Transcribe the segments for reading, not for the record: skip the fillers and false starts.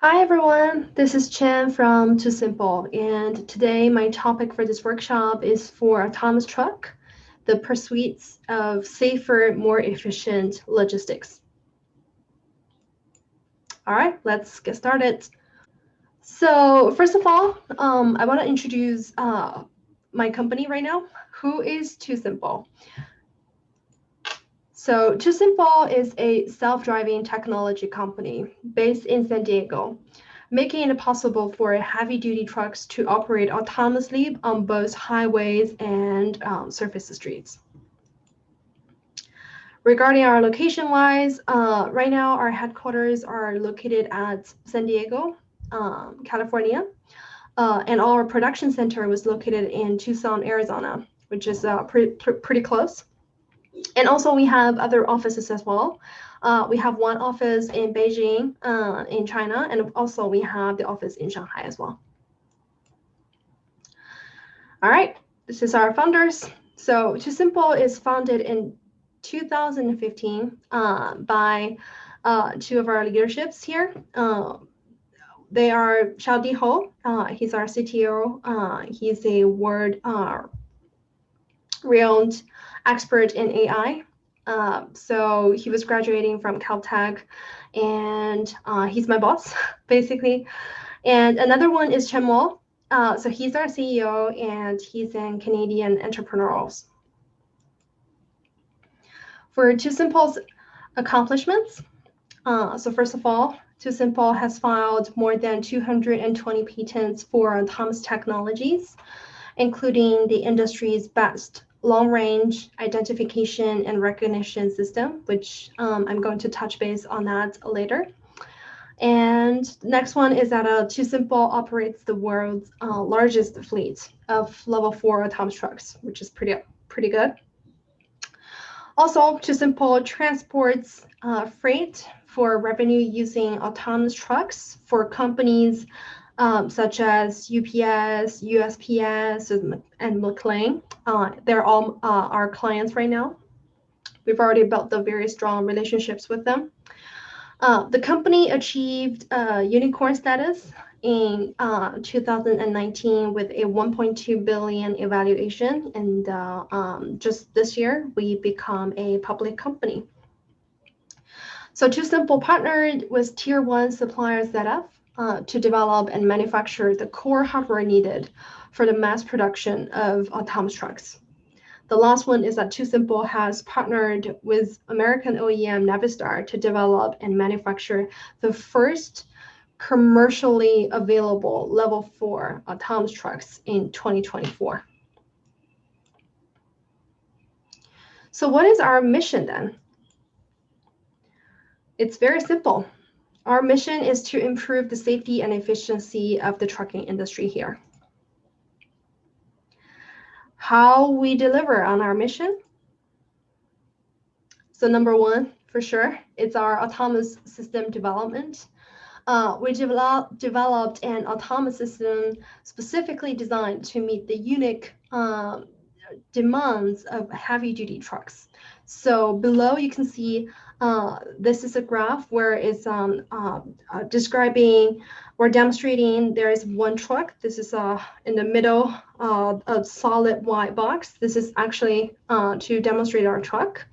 Hi everyone, this is Qian from Too Simple, and today my topic for this workshop is for autonomous truck, the pursuits of safer, more efficient logistics. All right, let's get started. So first of all, I want to introduce my company right now. Who is Too Simple? So Too Simple is a self-driving technology company based in San Diego, making it possible for heavy-duty trucks to operate autonomously on both highways and surface streets. Regarding our location-wise, right now our headquarters are located at San Diego, California, and our production center was located in Tucson, Arizona, which is pretty close. And also we have other offices as well. We have one office in Beijing, in China, and also we have the office in Shanghai as well. All right, this is our founders. So Too Simple is founded in 2015 by two of our leaderships here. They are Xiaodi Ho, he's our CTO. He's a world-renowned expert in AI. So he was graduating from Caltech, and he's my boss, basically. And another one is Chen Mo. So he's our CEO, and he's an Canadian entrepreneur. For Too Simple's accomplishments, so first of all, Too Simple has filed more than 220 patents for autonomous technologies, including the industry's best long-range identification and recognition system, which I'm going to touch base on that later. And the next one is that Too Simple operates the world's largest fleet of level 4 autonomous trucks, which is pretty good. Also, Too Simple transports freight for revenue using autonomous trucks for companies such as UPS, USPS, and McLean. They're all our clients right now. We've already built the very strong relationships with them. The company achieved unicorn status in 2019 with a 1.2 billion evaluation, and just this year we become a public company. So Too Simple partnered with tier 1 suppliers ZF to develop and manufacture the core hardware needed for the mass production of autonomous trucks. The last one is that Too Simple has partnered with American OEM Navistar to develop and manufacture the first commercially available level 4 autonomous trucks in 2024. So what is our mission then? It's very simple. Our mission is to improve the safety and efficiency of the trucking industry here. How we deliver on our mission? So number one, for sure, it's our autonomous system development. We developed an autonomous system specifically designed to meet the unique demands of heavy-duty trucks. So below you can see this is a graph where it's describing or demonstrating there is one truck. This is in the middle a solid white box. This is actually to demonstrate our truck.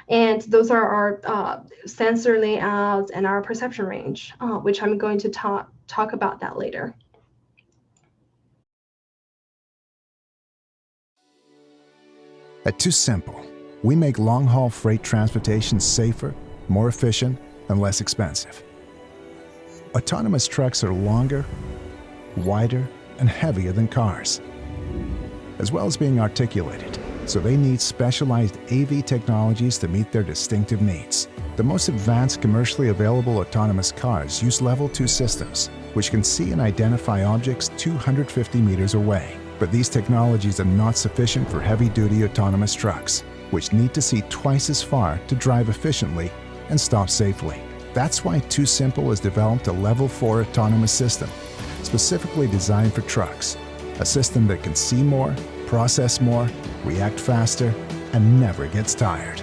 And those are our sensor layouts and our perception range, which I'm going to talk about that later. At Too Simple, we make long-haul freight transportation safer, more efficient, and less expensive. Autonomous trucks are longer, wider, and heavier than cars, as well as being articulated, so they need specialized AV technologies to meet their distinctive needs. The most advanced commercially available autonomous cars use Level 2 systems, which can see and identify objects 250 meters away. But these technologies are not sufficient for heavy-duty autonomous trucks, which need to see twice as far to drive efficiently and stop safely. That's why Too Simple has developed a Level 4 autonomous system, specifically designed for trucks, a system that can see more, process more, react faster, and never gets tired.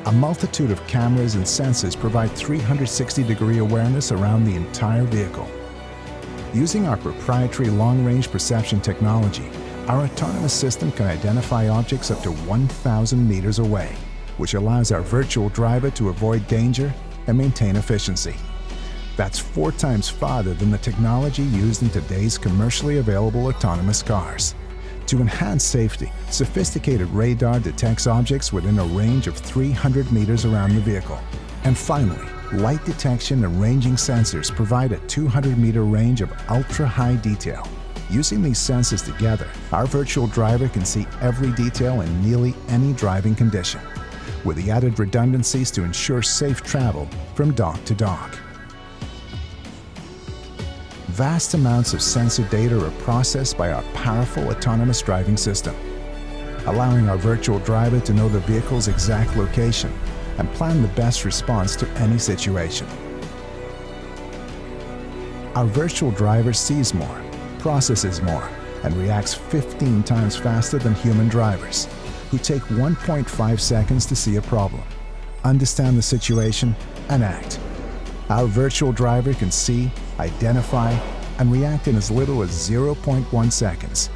A multitude of cameras and sensors provide 360-degree awareness around the entire vehicle. Using our proprietary long-range perception technology, our autonomous system can identify objects up to 1,000 meters away, which allows our virtual driver to avoid danger and maintain efficiency. That's 4 times farther than the technology used in today's commercially available autonomous cars. To enhance safety, sophisticated radar detects objects within a range of 300 meters around the vehicle. And finally, light detection and ranging sensors provide a 200-meter range of ultra-high detail. Using these sensors together, our virtual driver can see every detail in nearly any driving condition, with the added redundancies to ensure safe travel from dock to dock. Vast amounts of sensor data are processed by our powerful autonomous driving system, allowing our virtual driver to know the vehicle's exact location and plan the best response to any situation. Our virtual driver sees more, processes more, and reacts 15 times faster than human drivers, who take 1.5 seconds to see a problem, understand the situation, and act. Our virtual driver can see, identify, and react in as little as 0.1 seconds.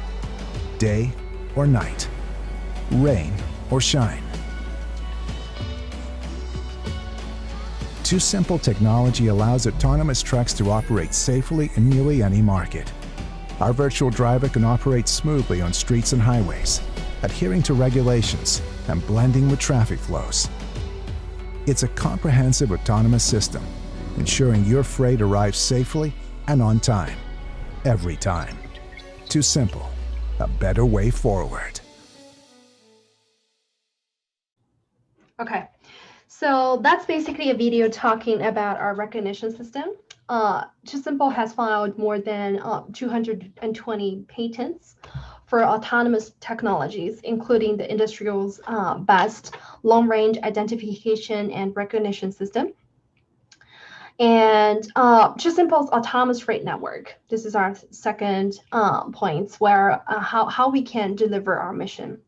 Day or night, rain or shine. TuSimple technology allows autonomous trucks to operate safely in nearly any market. Our virtual driver can operate smoothly on streets and highways, adhering to regulations and blending with traffic flows. It's a comprehensive autonomous system, ensuring your freight arrives safely and on time, every time. TuSimple, a better way forward. Okay, so that's basically a video talking about our recognition system. TuSimple has filed more than 220 patents for autonomous technologies, including the industry's best long-range identification and recognition system. And TuSimple's autonomous freight network. This is our second point where how we can deliver our mission.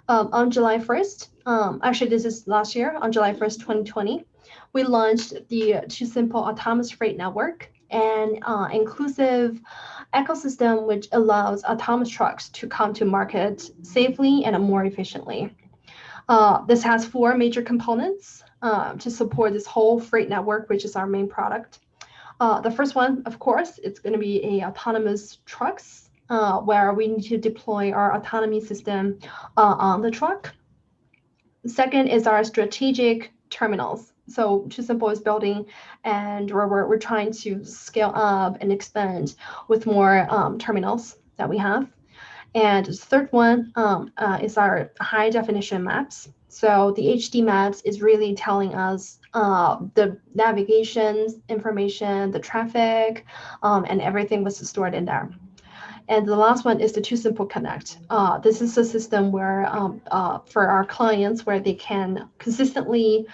On July 1st, actually this is last year, on July 1st, 2020, we launched the TuSimple Autonomous Freight Network, an inclusive ecosystem which allows autonomous trucks to come to market safely and more efficiently. This has 4 major components to support this whole freight network, which is our main product. The first one, of course, it's going to be autonomous trucks, where we need to deploy our autonomy system on the truck. Second is our strategic terminals. So TuSimple is building, and we're trying to scale up and expand with more terminals that we have. And the third one is our high definition maps. So the HD maps is really telling us the navigation information, the traffic, and everything was stored in there. And the last one is the TuSimple Connect. This is a system where for our clients where they can consistently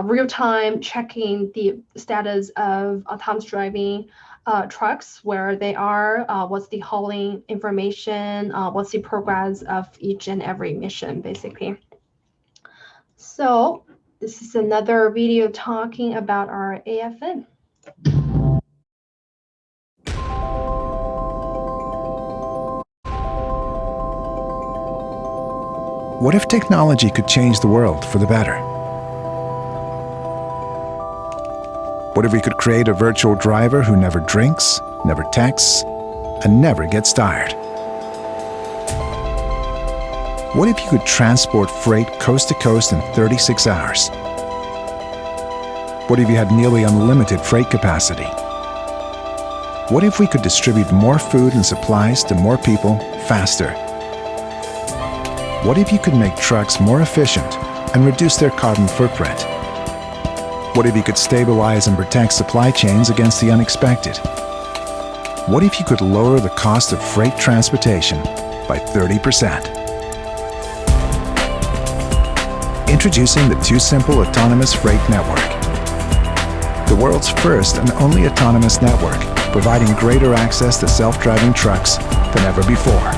real-time checking the status of autonomous driving trucks, where they are, what's the hauling information, what's the progress of each and every mission, basically. So this is another video talking about our AFN. What if technology could change the world for the better? What if we could create a virtual driver who never drinks, never texts, and never gets tired? What if you could transport freight coast to coast in 36 hours? What if you had nearly unlimited freight capacity? What if we could distribute more food and supplies to more people faster? What if you could make trucks more efficient and reduce their carbon footprint? What if you could stabilize and protect supply chains against the unexpected? What if you could lower the cost of freight transportation by 30%? Introducing the TuSimple Autonomous Freight Network, the world's first and only autonomous network, providing greater access to self-driving trucks than ever before.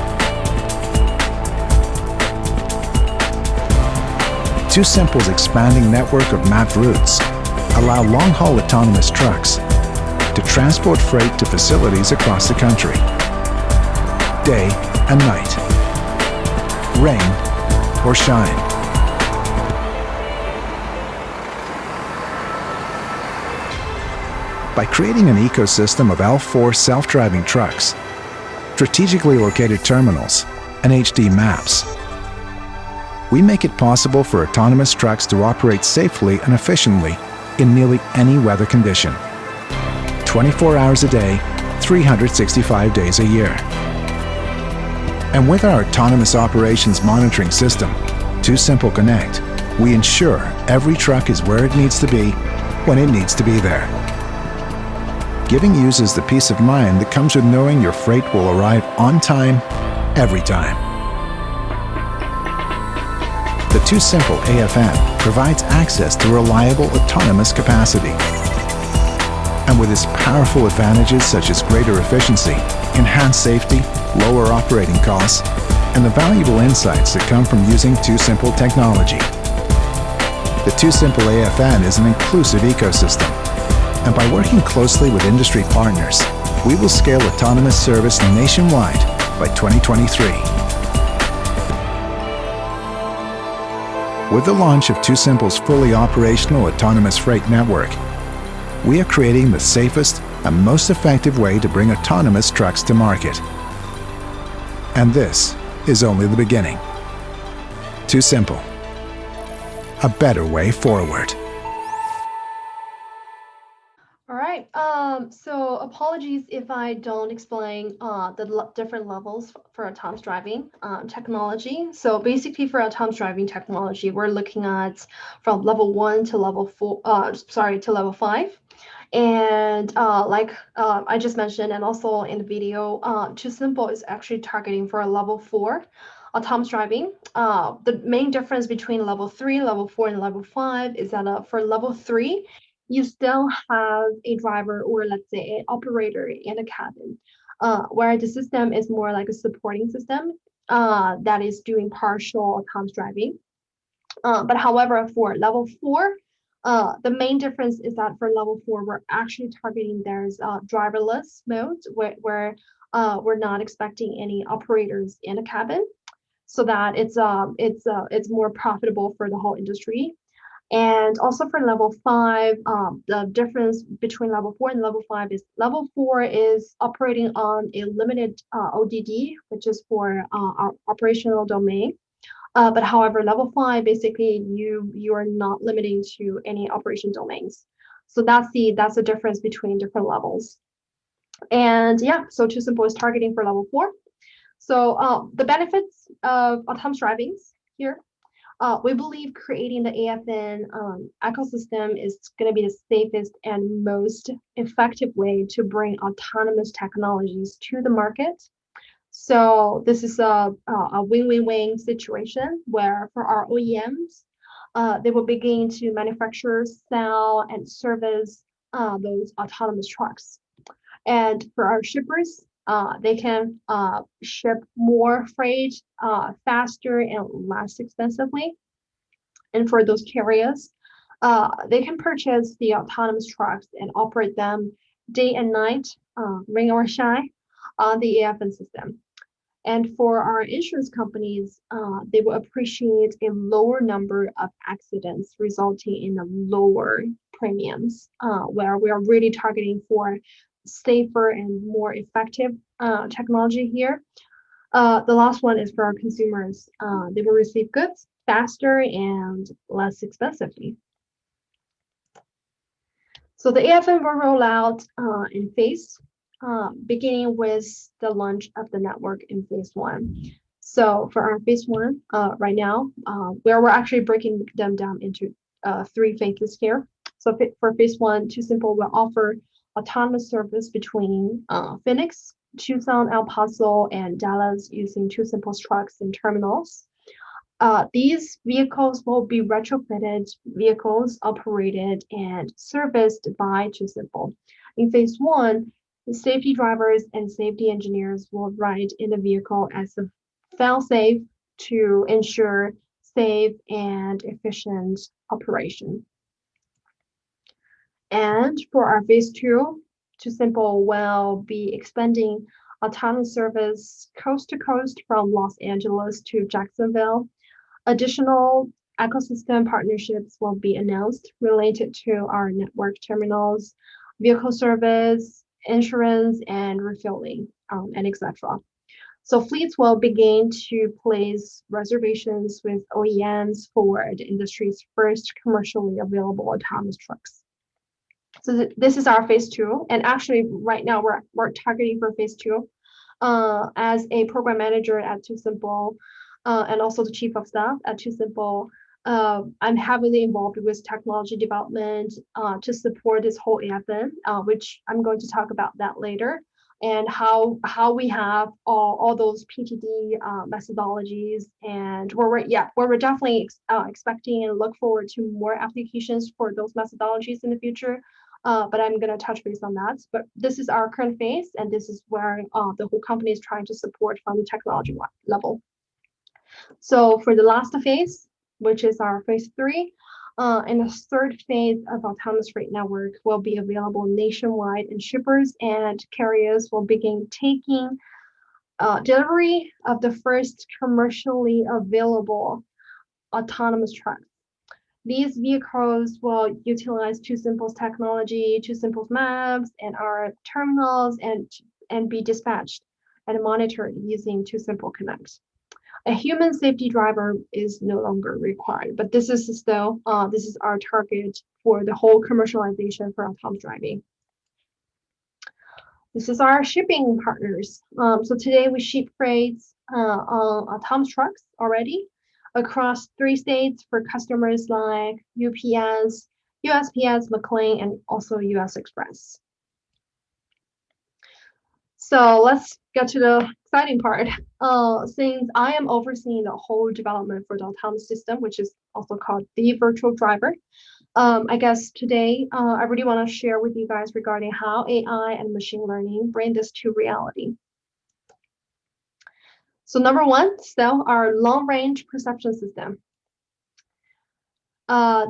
TuSimple's expanding network of mapped routes allow long-haul autonomous trucks to transport freight to facilities across the country, day and night, rain or shine. By creating an ecosystem of L4 self-driving trucks, strategically located terminals, and HD maps, we make it possible for autonomous trucks to operate safely and efficiently in nearly any weather condition, 24 hours a day, 365 days a year. And with our autonomous operations monitoring system, TuSimple Connect, we ensure every truck is where it needs to be when it needs to be there, giving users the peace of mind that comes with knowing your freight will arrive on time, every time. The TuSimple AFN provides access to reliable autonomous capacity. And with its powerful advantages such as greater efficiency, enhanced safety, lower operating costs, and the valuable insights that come from using TuSimple technology. The TuSimple AFN is an inclusive ecosystem, and by working closely with industry partners, we will scale autonomous service nationwide by 2023. With the launch of TuSimple's fully operational autonomous freight network, we are creating the safest and most effective way to bring autonomous trucks to market. And this is only the beginning. TuSimple, a better way forward. All right, so apologies if I don't explain the different levels for autonomous driving technology. So basically for autonomous driving technology, we're looking at from level 1 to level 4, to level 5. And like I just mentioned, and also in the video, TuSimple is actually targeting for a level 4 autonomous driving. The main difference between level 3, level 4, and level 5 is that for level 3, you still have a driver or let's say an operator in a cabin, where the system is more like a supporting system that is doing partial autonomous driving. But however, for level 4, the main difference is that for level 4, we're actually targeting there's driverless modes where we're not expecting any operators in a cabin, so that it's more profitable for the whole industry. And also for level 5, the difference between level 4 and level 5 is level 4 is operating on a limited ODD, which is for our operational domain. But however, level 5, basically you are not limiting to any operation domains. So that's the difference between different levels. And yeah, so TuSimple is targeting for level 4. So the benefits of autonomous driving here. We believe creating the AFN ecosystem is going to be the safest and most effective way to bring autonomous technologies to the market. So this is a win-win-win situation where for our OEMs, they will begin to manufacture, sell, and service those autonomous trucks. And for our shippers, they can ship more freight faster and less expensively. And for those carriers, they can purchase the autonomous trucks and operate them day and night, rain or shine, on the AFN system. And for our insurance companies, they will appreciate a lower number of accidents, resulting in a lower premiums, where we are really targeting for safer and more effective technology here. The last one is for our consumers. They will receive goods faster and less expensively. So the AFN will roll out in phase, beginning with the launch of the network in phase 1. So for our phase 1, right now, where we're actually breaking them down into 3 phases here. So for phase 1, TuSimple will offer autonomous service between Phoenix, Tucson, El Paso, and Dallas using TuSimple's trucks and terminals. These vehicles will be retrofitted vehicles operated and serviced by TuSimple. In phase 1, the safety drivers and safety engineers will ride in the vehicle as a fail-safe to ensure safe and efficient operation. And for our phase 2, TuSimple will be expanding autonomous service coast to coast from Los Angeles to Jacksonville. Additional ecosystem partnerships will be announced related to our network terminals, vehicle service, insurance, and refueling, and etc. So fleets will begin to place reservations with OEMs for the industry's first commercially available autonomous trucks. So this is our phase 2, and actually right now we're targeting for phase 2. As a program manager at TuSimple, and also the chief of staff at TuSimple, I'm heavily involved with technology development to support this whole AFN, which I'm going to talk about that later, and how we have all those PTD methodologies, and where we're definitely expecting and look forward to more applications for those methodologies in the future. But I'm going to touch base on that. But this is our current phase, and this is where the whole company is trying to support from the technology level. So for the last phase, which is our phase 3, and the third phase of autonomous freight network will be available nationwide, and shippers and carriers will begin taking delivery of the first commercially available autonomous trucks. These vehicles will utilize TuSimple's technology, TuSimple's maps, and our terminals, and be dispatched and monitored using TuSimple Connect. A human safety driver is no longer required, but this is still this is our target for the whole commercialization for autonomous driving. This is our shipping partners. So today we ship freights on autonomous trucks already across 3 states for customers like UPS, USPS, McLean, and also US Express. So let's get to the exciting part. Since I am overseeing the whole development for the autonomous system, which is also called the virtual driver, I guess today I really want to share with you guys regarding how AI and machine learning bring this to reality. So number 1, still our long-range perception system.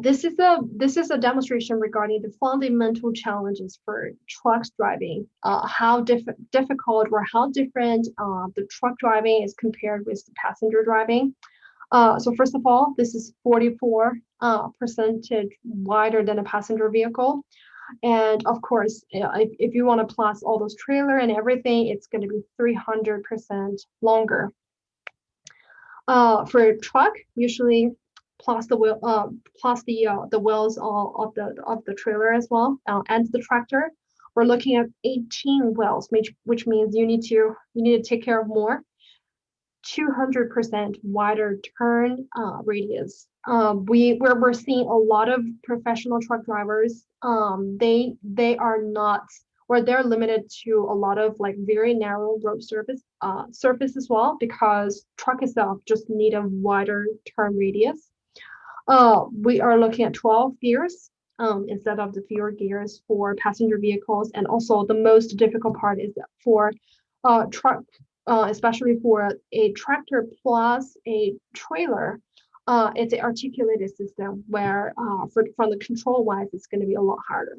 This is a demonstration regarding the fundamental challenges for trucks driving, how difficult or how different the truck driving is compared with the passenger driving. So first of all, this is 44% wider than a passenger vehicle. And of course, if you want to plus all those trailer and everything, it's going to be 300% longer. For a truck, usually plus the wheel, the wheels of the trailer as well, and the tractor. We're looking at 18 wheels, which means you need to take care of more. 200% wider turn radius. We're seeing a lot of professional truck drivers. They are not, or they're limited to a lot of like very narrow road surface as well, because truck itself just need a wider turn radius. We are looking at 12 gears instead of the fewer gears for passenger vehicles, and also the most difficult part is for truck. Especially for a tractor plus a trailer, it's an articulated system where from the control wise, it's going to be a lot harder.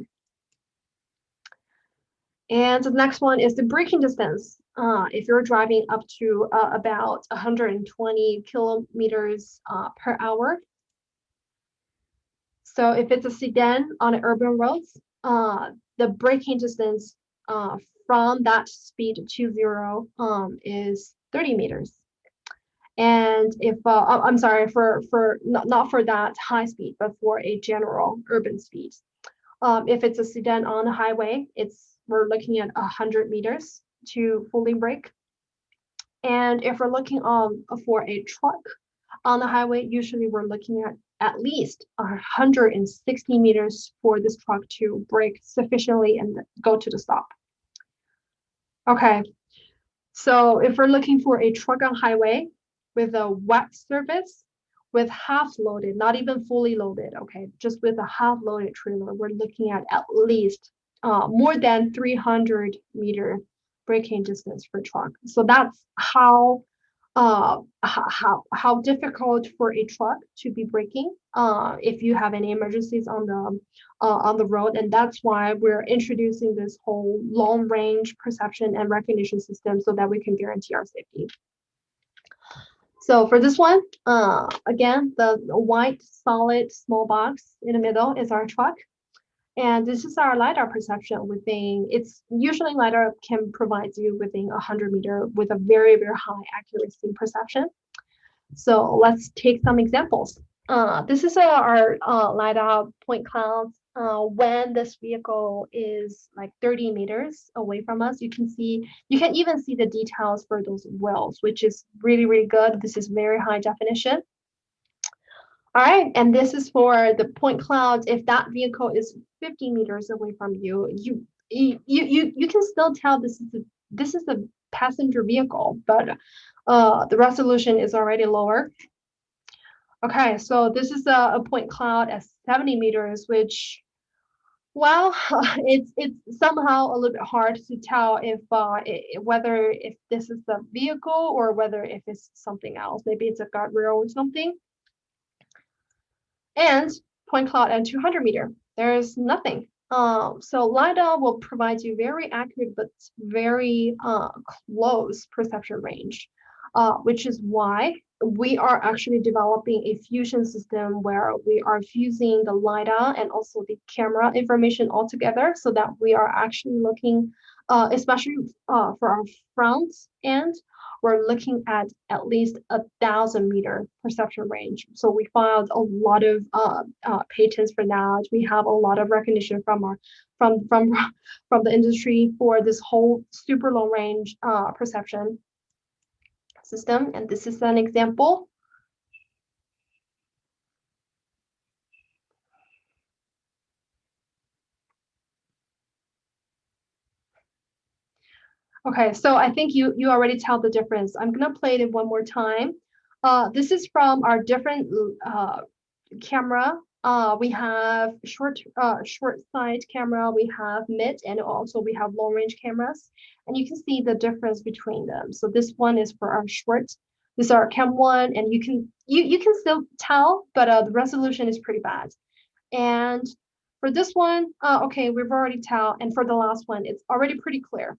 And the next one is the braking distance. If you're driving up to about 120 kilometers per hour. So if it's a sedan on an urban roads, the braking distance from that speed to 0 is 30 meters. And if I'm sorry, for not for that high speed, but for a general urban speed. If it's a sedan on the highway, we're looking at 100 meters to fully brake. And if we're looking for a truck on the highway, usually we're looking at least 160 meters for this truck to brake sufficiently and go to the stop. Okay, so if we're looking for a truck on highway with a wet surface, with half loaded, not even fully loaded, okay, just with a half loaded trailer, we're looking at least more than 300 meter braking distance for truck. So that's how how difficult for a truck to be braking if you have any emergencies on the road, and that's why we're introducing this whole long range perception and recognition system so that we can guarantee our safety. So for this one, again, the white solid small box in the middle is our truck. And this is our LiDAR perception within, it's usually LiDAR can provide you within 100 meter with a very, very high accuracy perception. So let's take some examples. This is our LiDAR point clouds. When this vehicle is like 30 meters away from us, you can even see the details for those wheels, which is really, really good. This is very high definition. All right, and this is for the point clouds. If that vehicle is 50 meters away from you, you can still tell this is a passenger vehicle, but the resolution is already lower. Okay, so this is a point cloud at 70 meters, which, well, it's somehow a little bit hard to tell if whether if this is the vehicle or whether if it's something else. Maybe it's a guardrail or something. And point cloud at 200 meter, there's nothing. So LiDAR will provide you very accurate but very close perception range, which is why we are actually developing a fusion system where we are fusing the LiDAR and also the camera information all together, so that we are actually looking, especially for our front end, we're looking at least 1,000 meter perception range. So we filed a lot of patents for that. We have a lot of recognition from the industry for this whole super long range perception system. And this is an example. Okay, so I think you already tell the difference. I'm gonna play it one more time. This is from our different camera. We have short side camera, we have mid, and also we have long range cameras. And you can see the difference between them. So this one is for our short. This is our cam one, and you can still tell, but the resolution is pretty bad. And for this one, okay, we've already tell. And for the last one, it's already pretty clear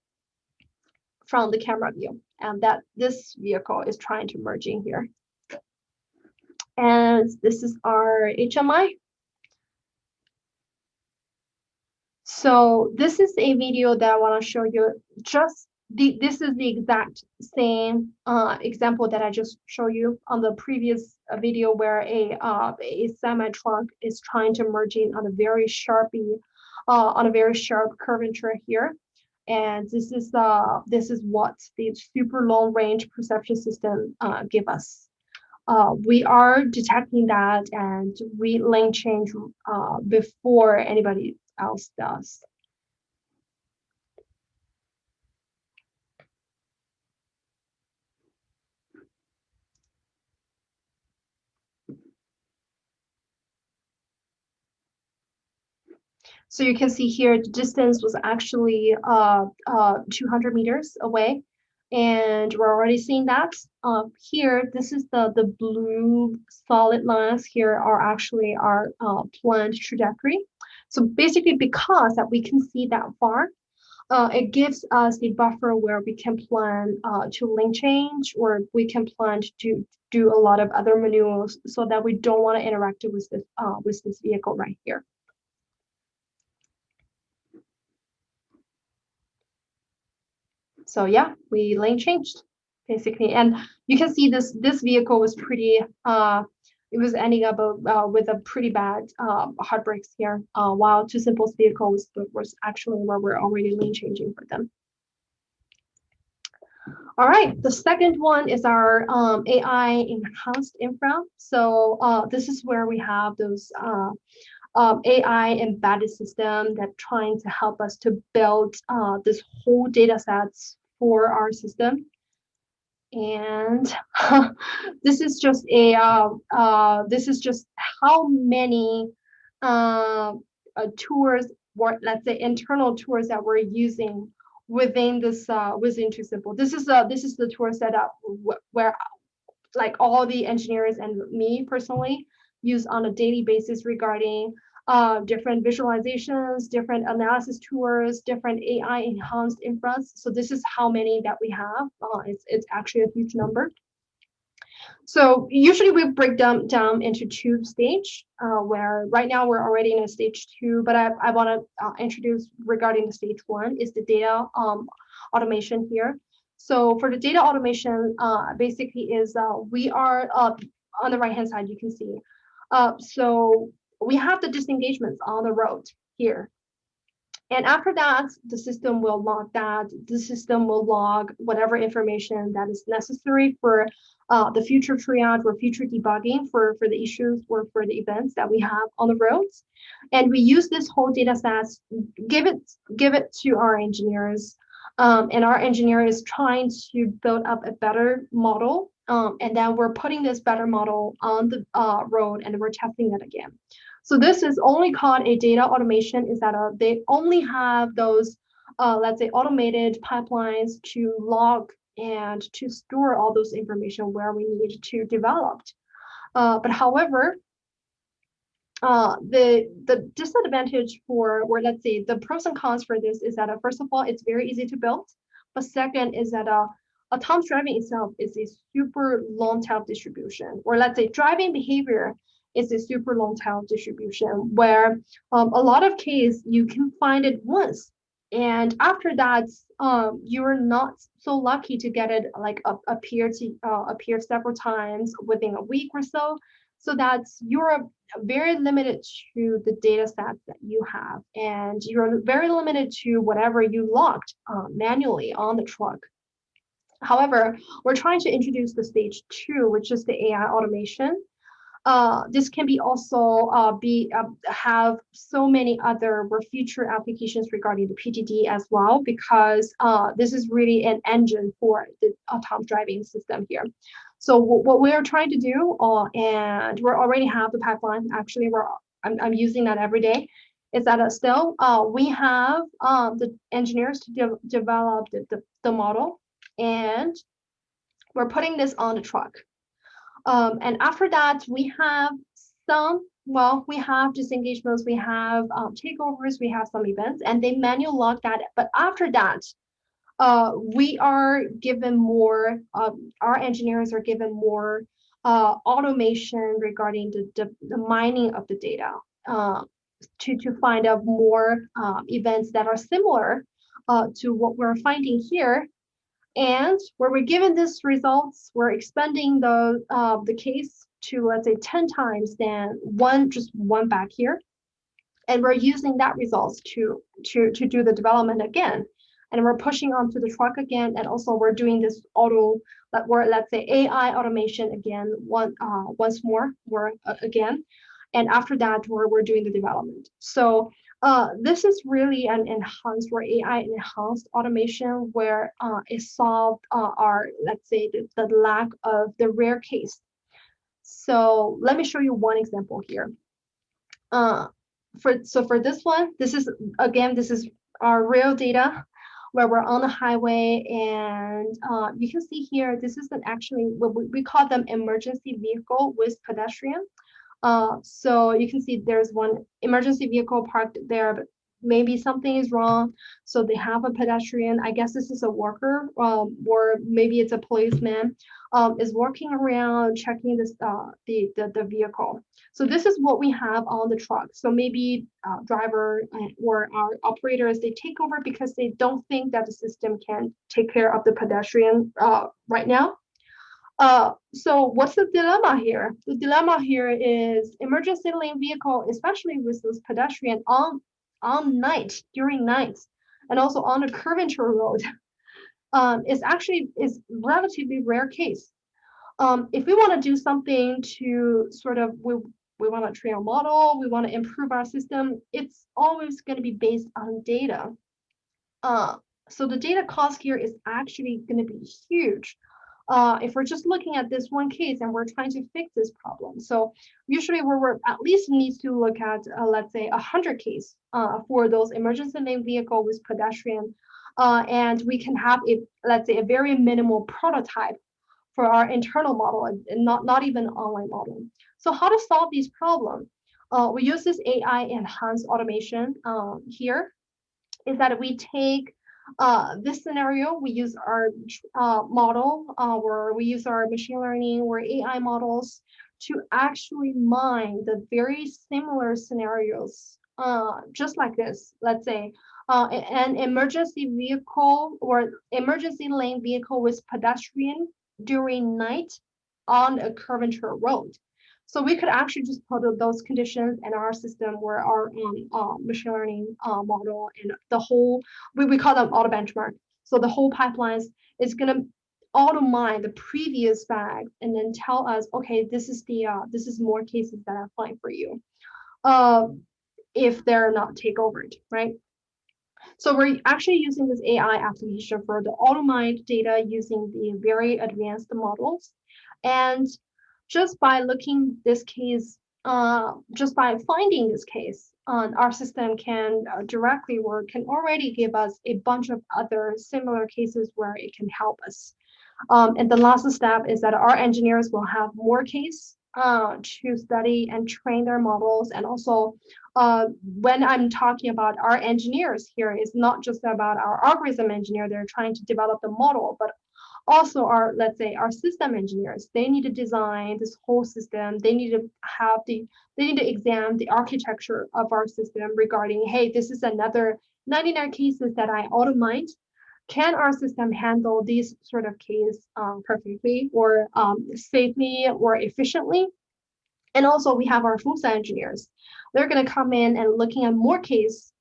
from the camera view, and that this vehicle is trying to merge in here. And this is our HMI. So this is a video that I want to show you. This is the exact same example that I just showed you on the previous video, where a semi truck is trying to merge in on a very sharp curvature here. And this is what the super long range perception system give us. We are detecting that, and we lane change before anybody else does. So you can see here the distance was actually 200 meters away, and we're already seeing that. Here, this is the blue solid lines here are actually our planned trajectory. So basically, because that we can see that far, it gives us the buffer where we can plan to lane change, or we can plan to do a lot of other maneuvers, so that we don't want to interact with this vehicle right here. So yeah, we lane changed basically, and you can see this vehicle was pretty. It was ending up with a pretty bad hard brakes here, while Too Simple's vehicle was actually where we're already lane changing for them. All right, the second one is our AI enhanced infra. So this is where we have those AI embedded system that trying to help us to build this whole data sets for our system. And this is just how many tours, or let's say internal tours, that we're using within this within TuSimple. This is the tool setup where like all the engineers and me personally use on a daily basis regarding different visualizations, different analysis tools, different AI enhanced inference. So this is how many that we have. It's actually a huge number. So usually we break them down into two stage, where right now we're already in a stage 2, but I want to introduce regarding the stage 1 is the data automation here. So for the data automation, basically is we are on the right hand side, you can see. So we have the disengagements on the road here. And after that, the system will log that. The system will log whatever information that is necessary for the future triage or future debugging for the issues or for the events that we have on the roads. And we use this whole data set, give it to our engineers. And our engineer is trying to build up a better model. And then we're putting this better model on the road and we're testing it again. So this is only called a data automation, is that they only have those, let's say, automated pipelines to log and to store all those information where we need to develop. But however, the disadvantage for, or let's say the pros and cons for this is that first of all, it's very easy to build. But second is that autonomous driving itself is a super long tail distribution, or let's say driving behavior is a super long tail distribution where a lot of cases you can find it once, and after that you're not so lucky to get it like appear several times within a week or so. So that's you're very limited to the data sets that you have, and you're very limited to whatever you logged manually on the truck. However, we're trying to introduce the stage 2, which is the AI automation. This can be also have so many other or future applications regarding the PTD as well, because this is really an engine for the autonomous driving system here. So what we are trying to do, and we already have the pipeline. Actually, I'm using that every day. Is that still we have the engineers to develop the model, and we're putting this on the truck. And after that, we have we have disengagements, we have takeovers, we have some events, and they manually log that. But after that, we are given more, our engineers are given more automation regarding the mining of the data to find out more events that are similar to what we're finding here. And where we're given these results, we're expanding the case to, let's say, 10 times than just one back here. And we're using that results to do the development again. And we're pushing onto the truck again. And also we're doing this let's say AI automation again, once more, again. And after that, we're doing the development. So this is really an enhanced or AI enhanced automation where it solved our, let's say, the lack of the rare case. So let me show you one example here. For this one, this is our real data where we're on the highway, and you can see here, this is actually what we call them emergency vehicle with pedestrian. So you can see there's one emergency vehicle parked there, but maybe something is wrong. So they have a pedestrian. I guess this is a worker, or maybe it's a policeman, is walking around checking this the vehicle. So this is what we have on the truck. So maybe driver or our operators, they take over because they don't think that the system can take care of the pedestrian right now. So what's the dilemma here? The dilemma here is emergency lane vehicle, especially with those pedestrian on night, during nights, and also on a curvature road, is relatively rare case. If we want to do something to sort of, we want to train a model, we want to improve our system, it's always going to be based on data. So the data cost here is actually going to be huge. If we're just looking at this one case and we're trying to fix this problem. So usually we're at least needs to look at, let's say, 100 case for those emergency lane vehicle with pedestrian and we can have let's say a very minimal prototype for our internal model and not even an online model. So how to solve these problems? We use this AI enhanced automation here, is that we take this scenario, we use our model, or we use our machine learning or AI models to actually mine the very similar scenarios, just like this. Let's say an emergency vehicle or emergency lane vehicle with pedestrian during night on a curvature road. So we could actually just put those conditions in our system where our machine learning model and the whole, we call them auto benchmark. So the whole pipelines is going to auto mine the previous bag and then tell us, okay, this is more cases that are fine for you, if they're not takeovered, right? So we're actually using this AI application for the auto mined data using the very advanced models. And just by looking this case, just by finding this case, our system can directly or can already give us a bunch of other similar cases where it can help us. And the last step is that our engineers will have more case to study and train their models. And also, when I'm talking about our engineers here, it's not just about our algorithm engineer, they're trying to develop the model, but also our, let's say, our system engineers, they need to design this whole system. They need to examine the architecture of our system regarding, hey, this is another 99 cases that I auto-mined. Can our system handle these sort of cases perfectly or safely or efficiently? And also we have our full stack engineers. They're going to come in and looking at more cases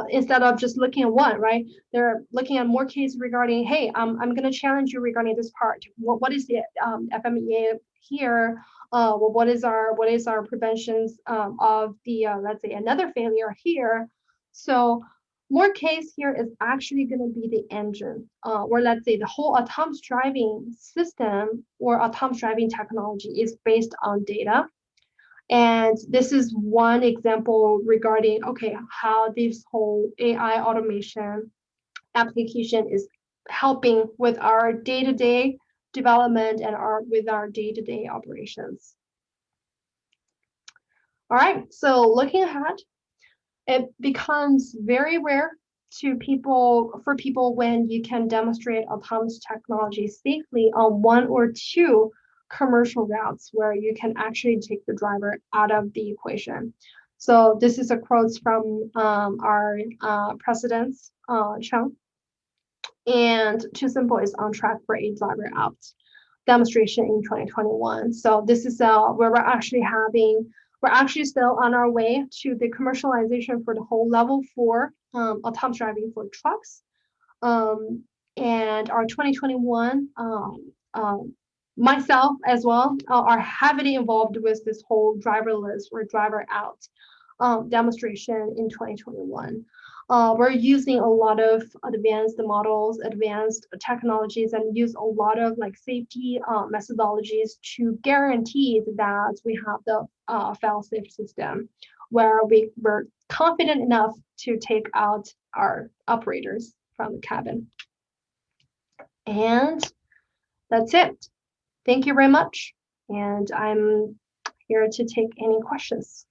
instead of just looking at one, right? They're looking at more cases regarding, hey, I'm going to challenge you regarding this part. What is the FMEA here? Well, what is our preventions of the let's say another failure here? So more case here is actually going to be the engine, or let's say the whole autonomous driving system or autonomous driving technology is based on data. And this is one example regarding, okay, how this whole AI automation application is helping with our day-to-day development and with our day-to-day operations. All right, so looking ahead, it becomes very rare for people when you can demonstrate autonomous technology safely on one or two commercial routes where you can actually take the driver out of the equation. So this is a quote from our president, Qian. And Too Simple is on track for a driver out demonstration in 2021. So this is where we're actually still on our way to the commercialization for the whole level 4 autonomous driving for trucks. And our 2021, myself as well, are heavily involved with this whole driverless or driver out demonstration in 2021. We're using a lot of advanced models, advanced technologies, and use a lot of like safety methodologies to guarantee that we have the fail-safe system where we're confident enough to take out our operators from the cabin. And that's it. Thank you very much. And I'm here to take any questions.